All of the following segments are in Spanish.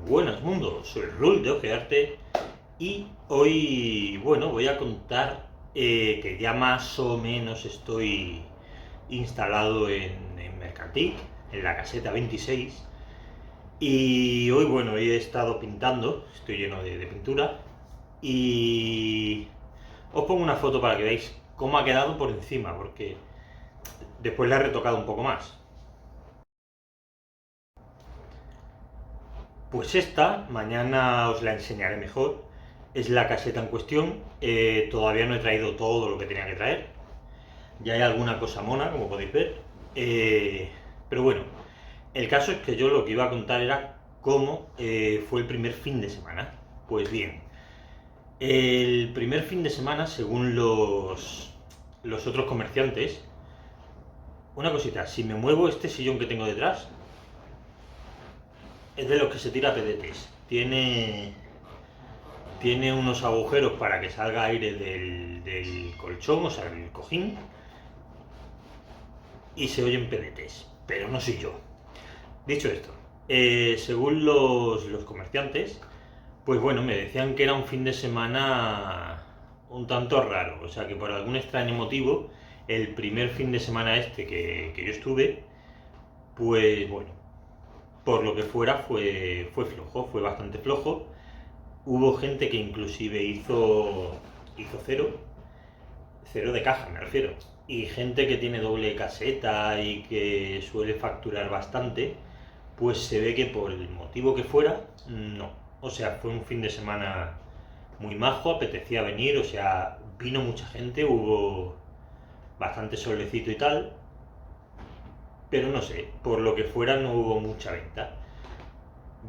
Buenas mundo, soy Rul de Ojearte y hoy, voy a contar que ya más o menos estoy instalado en Mercantic, en la caseta 26 y hoy he estado pintando, estoy lleno de pintura y os pongo una foto para que veáis cómo ha quedado por encima, porque después la he retocado un poco más. Pues esta, mañana os la enseñaré mejor. Es la caseta en cuestión. Todavía no he traído todo lo que tenía que traer. Ya hay alguna cosa mona, como podéis ver. Pero bueno, el caso es que yo lo que iba a contar era cómo fue el primer fin de semana. Pues bien, el primer fin de semana, según los otros comerciantes, una cosita, si me muevo este sillón que tengo detrás, es de los que se tira a pedetes. Tiene unos agujeros para que salga aire del colchón, o sea, del cojín, y se oyen pedetes, pero no soy yo. Dicho esto, según los comerciantes, pues bueno, me decían que era un fin de semana un tanto raro, o sea que por algún extraño motivo, el primer fin de semana que yo estuve, pues bueno, por lo que fuera fue flojo, fue bastante flojo. Hubo gente que inclusive hizo cero de caja me refiero, y gente que tiene doble caseta y que suele facturar bastante, pues se ve que por el motivo que fuera, no. O sea, fue un fin de semana muy majo, apetecía venir, o sea, vino mucha gente, hubo bastante solecito y tal, pero no sé, por lo que fuera no hubo mucha venta.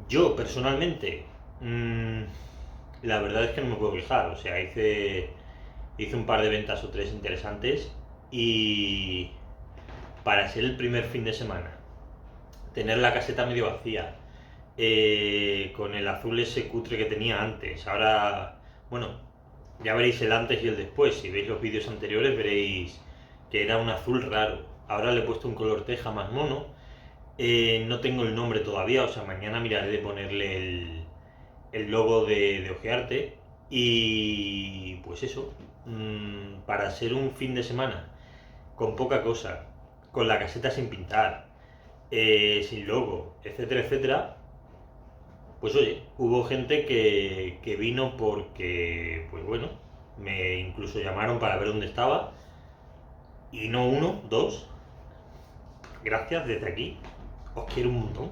Yo personalmente, la verdad es que no me puedo quejar, o sea, hice un par de ventas o tres interesantes y para ser el primer fin de semana, tener la caseta medio vacía, con el azul ese cutre que tenía antes, ahora, bueno, ya veréis el antes y el después, si veis los vídeos anteriores veréis que era un azul raro, ahora le he puesto un color teja más mono, no tengo el nombre todavía, o sea, mañana miraré de ponerle el logo de Ojearte. Y pues eso, para ser un fin de semana con poca cosa, con la caseta sin pintar, sin logo, etcétera, etcétera, pues oye, hubo gente que vino porque, pues bueno, me incluso llamaron para ver dónde estaba. Y no uno, dos. Gracias desde aquí. Os quiero un montón.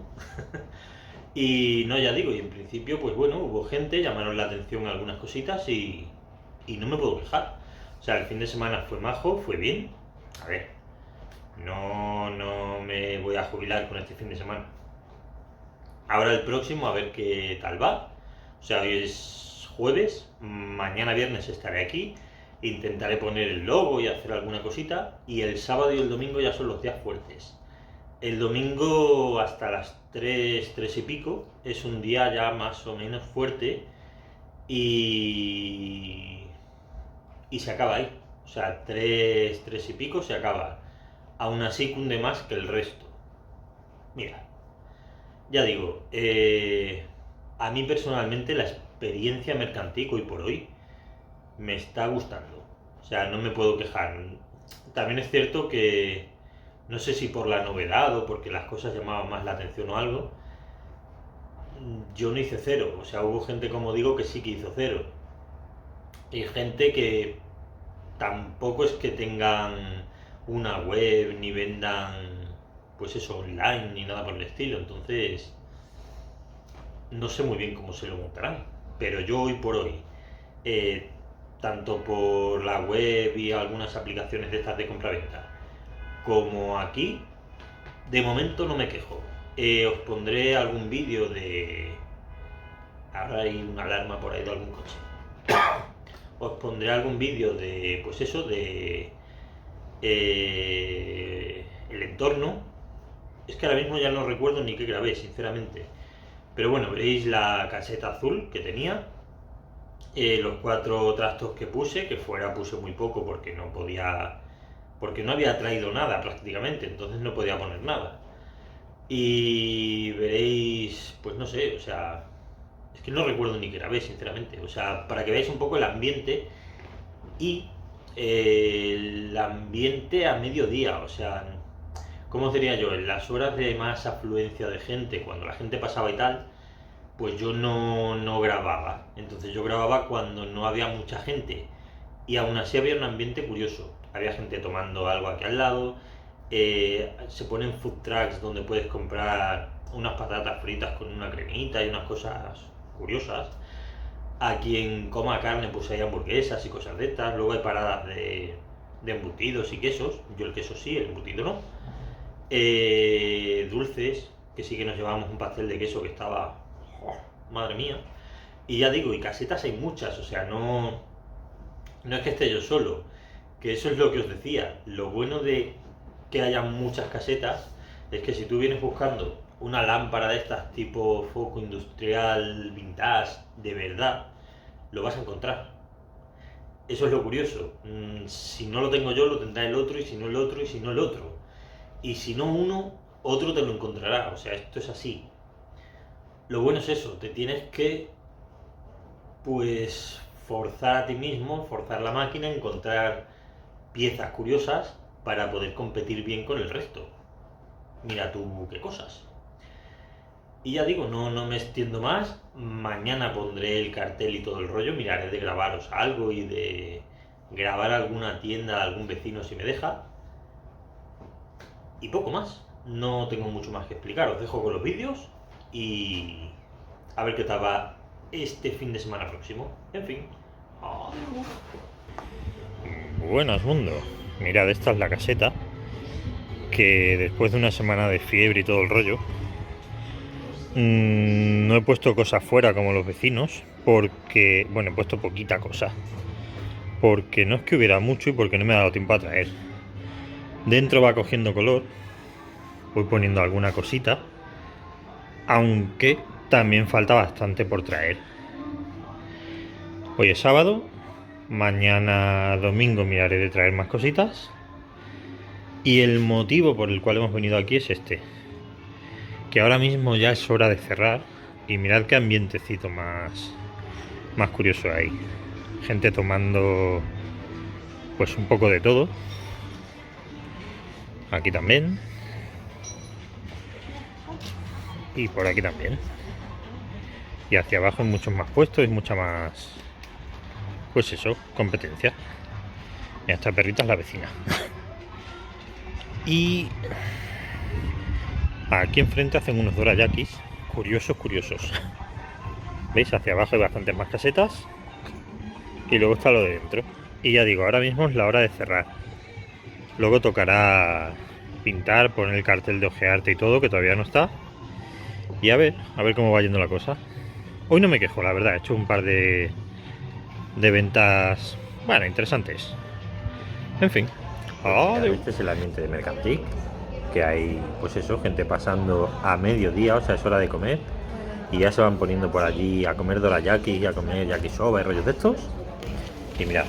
Y no, ya digo, y en principio, pues bueno, hubo gente, llamaron la atención algunas cositas y no me puedo quejar. O sea, el fin de semana fue majo, fue bien. A ver, no me voy a jubilar con este fin de semana. Ahora el próximo, a ver qué tal va. O sea, hoy es jueves, mañana viernes estaré aquí. Intentaré poner el logo y hacer alguna cosita. Y el sábado y el domingo ya son los días fuertes. El domingo hasta las 3 3 y pico es un día ya más o menos fuerte y, y se acaba ahí. O sea, 3 3 y pico se acaba. Aún así cunde más que el resto. Mira, ya digo, a mí personalmente la experiencia mercantil hoy por hoy me está gustando. O sea, no me puedo quejar. También es cierto que no sé si por la novedad o porque las cosas llamaban más la atención o algo, yo no hice cero. O sea, hubo gente, como digo, que sí que hizo cero. Y gente que tampoco es que tengan una web ni vendan, pues eso, online ni nada por el estilo. Entonces, no sé muy bien cómo se lo montarán. Pero yo hoy por hoy, eh, tanto por la web y algunas aplicaciones de estas de compraventa, como aquí, de momento no me quejo. Os pondré algún vídeo de... Ahora hay una alarma por ahí de algún coche. Os pondré algún vídeo de, pues eso, de el entorno. Es que ahora mismo ya no recuerdo ni qué grabé, sinceramente. Pero bueno, veréis la caseta azul que tenía. Los 4 trastos que puse, que fuera puse muy poco porque no podía... Porque no había traído nada prácticamente, entonces no podía poner nada. Y veréis, pues no sé, o sea, Es que no recuerdo ni qué grabé, sinceramente. O sea, para que veáis un poco el ambiente y el ambiente a mediodía. O sea, ¿cómo sería yo? En las horas de más afluencia de gente, cuando la gente pasaba y tal, pues yo no grababa. Entonces yo grababa cuando no había mucha gente. Y aún así había un ambiente curioso. Había gente tomando algo aquí al lado. Se ponen food trucks donde puedes comprar unas patatas fritas con una cremita y unas cosas curiosas. A quien coma carne pues hay hamburguesas y cosas de estas. Luego hay paradas de embutidos y quesos. Yo el queso sí, el embutido no. Dulces, que sí que nos llevábamos un pastel de queso que estaba... ¡oh, madre mía! Y ya digo, y casetas hay muchas, o sea, no es que esté yo solo, que eso es lo que os decía. Lo bueno de que haya muchas casetas es que si tú vienes buscando una lámpara de estas tipo foco industrial vintage de verdad, lo vas a encontrar. Eso es lo curioso. Si no lo tengo yo, lo tendrá el otro, y si no el otro, y si no el otro. Y si no uno, otro te lo encontrará. O sea, esto es así. Lo bueno es eso, te tienes que, pues, forzar a ti mismo, forzar la máquina, encontrar piezas curiosas para poder competir bien con el resto. Mira tú qué cosas. Y ya digo, no me extiendo más. Mañana pondré el cartel y todo el rollo. Miraré de grabaros algo y de grabar alguna tienda, algún vecino si me deja. Y poco más. No tengo mucho más que explicar. Os dejo con los vídeos y a ver qué tal va este fin de semana próximo. En fin. Adiós. Buenas, mundo. Mirad, esta es la caseta que después de una semana de fiebre y todo el rollo, no he puesto cosas fuera como los vecinos porque, bueno, he puesto poquita cosa porque no es que hubiera mucho y porque no me ha dado tiempo a traer. Dentro va cogiendo color, voy poniendo alguna cosita, aunque también falta bastante por traer. Hoy es sábado, mañana domingo miraré de traer más cositas. Y el motivo por el cual hemos venido aquí es este, que ahora mismo ya es hora de cerrar. Y mirad qué ambientecito más curioso hay. Gente tomando pues un poco de todo. Aquí también. Y por aquí también. Y hacia abajo hay muchos más puestos y mucha más, pues eso, competencia. Y esta perrita es la vecina. Y aquí enfrente hacen unos dorayakis curiosos. ¿Veis? Hacia abajo hay bastantes más casetas. Y luego está lo de dentro. Y ya digo, ahora mismo es la hora de cerrar. Luego tocará pintar, poner el cartel de ojearte y todo, que todavía no está. Y a ver cómo va yendo la cosa. Hoy no me quejo, la verdad. He hecho un par de ventas, bueno, interesantes. En fin. Este es el ambiente de Mercantic, que hay, pues eso, gente pasando a mediodía, o sea, es hora de comer, y ya se van poniendo por allí a comer dorayaki, a comer yakisoba y rollos de estos. Y mirad,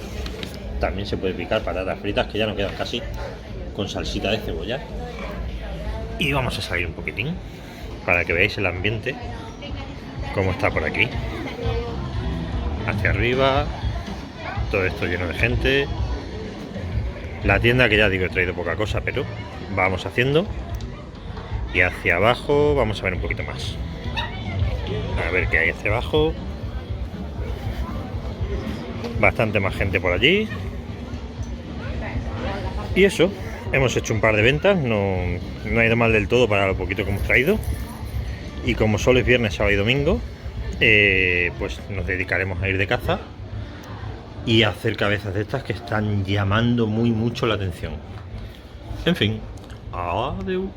también se puede picar patatas fritas, que ya no quedan casi, con salsita de cebolla. Y vamos a salir un poquitín, para que veáis el ambiente, cómo está por aquí. Hacia arriba, todo esto lleno de gente. La tienda, que ya digo, he traído poca cosa, pero vamos haciendo. Y hacia abajo vamos a ver un poquito más. A ver qué hay hacia abajo. Bastante más gente por allí. Y eso, hemos hecho un par de ventas. No ha ido mal del todo para lo poquito que hemos traído. Y como solo es viernes, sábado y domingo, pues nos dedicaremos a ir de caza y hacer cabezas de estas que están llamando mucho la atención. En fin, adiós.